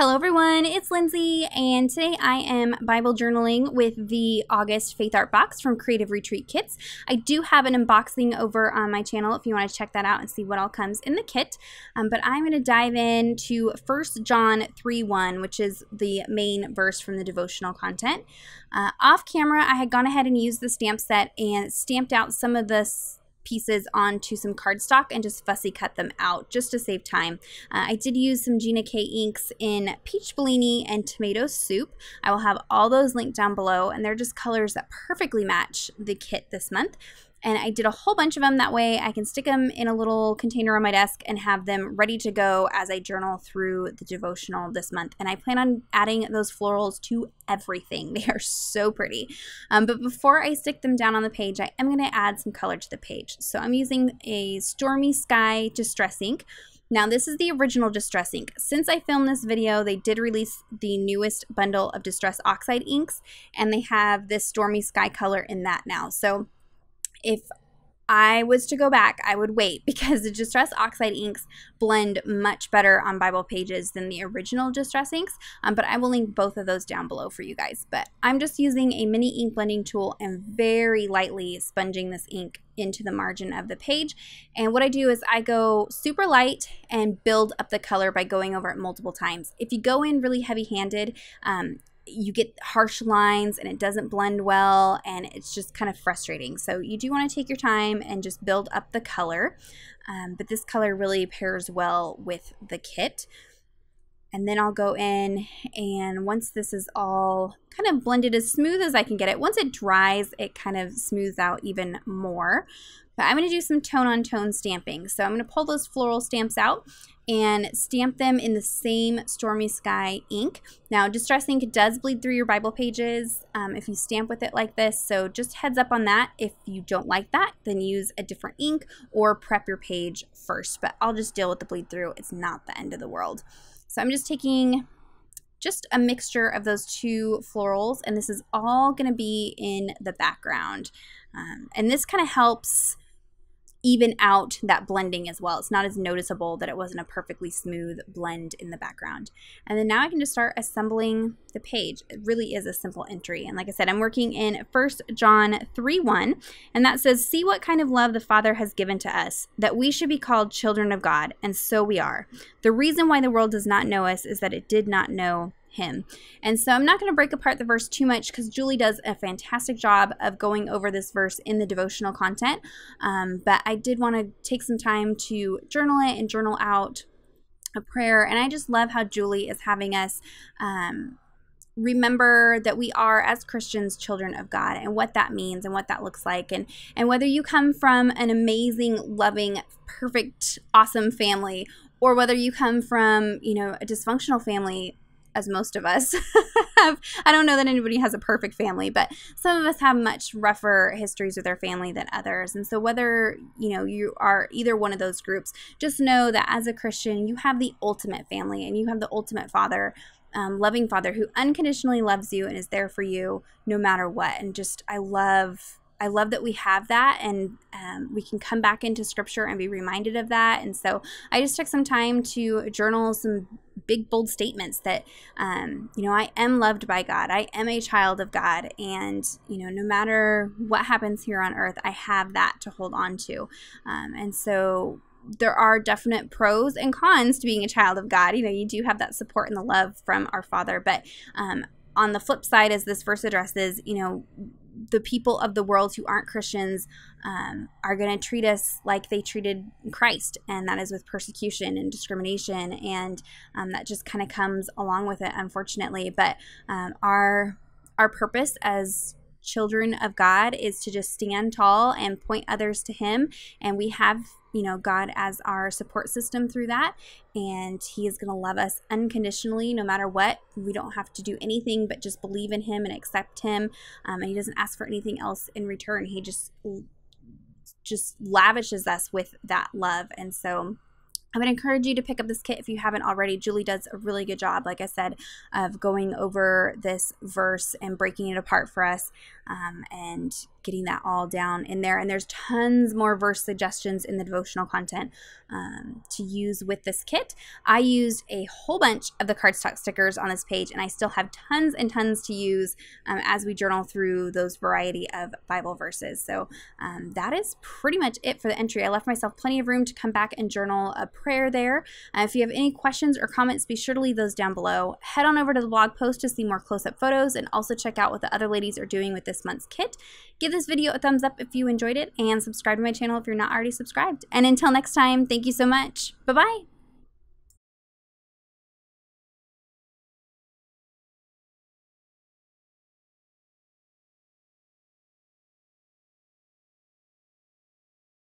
Hello everyone, it's Lindsay, and today I am Bible journaling with the August Faith Art Box from Creative Retreat Kits. I do have an unboxing over on my channel if you want to check that out and see what all comes in the kit. But I'm going to dive into 1 John 3:1, which is the main verse from the devotional content. Off camera, I had gone ahead and used the stamp set and stamped out some of the pieces onto some cardstock and just fussy cut them out just to save time. I did use some Gina K inks in Peach Bellini and Tomato Soup. I will have all those linked down below, and they're just colors that perfectly match the kit this month. And I did a whole bunch of them, that way I can stick them in a little container on my desk and have them ready to go as I journal through the devotional this month. And I plan on adding those florals to everything. They are so pretty. But before I stick them down on the page, I am going to add some color to the page. So I'm using a Stormy Sky Distress ink. Now, this is the original Distress ink. Since I filmed this video, they did release the newest bundle of Distress Oxide inks, and they have this Stormy Sky color in that now. So if I was to go back, I would wait, because the Distress Oxide inks blend much better on Bible pages than the original Distress inks, but I will link both of those down below for you guys. But I'm just using a mini ink blending tool and very lightly sponging this ink into the margin of the page. And what I do is I go super light and build up the color by going over it multiple times. If you go in really heavy-handed, you get harsh lines and it doesn't blend well, and it's just kind of frustrating. So you do want to take your time and just build up the color. But this color really pairs well with the kit. And then I'll go in, and once this is all kind of blended as smooth as I can get it, once it dries, it kind of smooths out even more. But I'm going to do some tone-on-tone stamping. So I'm going to pull those floral stamps out and stamp them in the same Stormy Sky ink. Now, Distress ink does bleed through your Bible pages if you stamp with it like this, so just heads up on that. If you don't like that, then use a different ink or prep your page first. But I'll just deal with the bleed through. It's not the end of the world. So I'm just taking just a mixture of those two florals, and this is all going to be in the background. And this kind of helps even out that blending as well. It's not as noticeable that it wasn't a perfectly smooth blend in the background. And then now I can just start assembling the page. It really is a simple entry. And like I said, I'm working in 1 John 3:1, and that says, "See what kind of love the Father has given to us, that we should be called children of God, and so we are. The reason why the world does not know us is that it did not know Him." And so I'm not going to break apart the verse too much, because Julie does a fantastic job of going over this verse in the devotional content. But I did want to take some time to journal it and journal out a prayer. And I just love how Julie is having us remember that we are, as Christians, children of God, and what that means and what that looks like. And whether you come from an amazing, loving, perfect, awesome family, or whether you come from, a dysfunctional family, as most of us have. I don't know that anybody has a perfect family, but some of us have much rougher histories with our family than others. And so whether, you are either one of those groups, just know that as a Christian, you have the ultimate family, and you have the ultimate Father, loving Father, who unconditionally loves you and is there for you no matter what. And just, I love that we have that, and we can come back into Scripture and be reminded of that. And so I just took some time to journal some big, bold statements that, I am loved by God. I am a child of God. And, no matter what happens here on earth, I have that to hold on to. And so there are definite pros and cons to being a child of God. You do have that support and the love from our Father. But on the flip side, as this verse addresses, the people of the world who aren't Christians are going to treat us like they treated Christ, and that is with persecution and discrimination, and that just kind of comes along with it, unfortunately. But our purpose as children of God is to just stand tall and point others to Him, and we have God as our support system through that, and He is going to love us unconditionally no matter what. We don't have to do anything but just believe in Him and accept Him, and He doesn't ask for anything else in return. He just lavishes us with that love. And so I would encourage you to pick up this kit if you haven't already. Julie does a really good job, like I said, of going over this verse and breaking it apart for us. And getting that all down in there. And there's tons more verse suggestions in the devotional content to use with this kit. I used a whole bunch of the cardstock stickers on this page, and I still have tons and tons to use as we journal through those variety of Bible verses. So that is pretty much it for the entry. I left myself plenty of room to come back and journal a prayer there. If you have any questions or comments, be sure to leave those down below. Head on over to the blog post to see more close-up photos, and also check out what the other ladies are doing with this month's kit. Give this video a thumbs up if you enjoyed it, and subscribe to my channel if you're not already subscribed. And until next time, thank you so much. Bye-bye.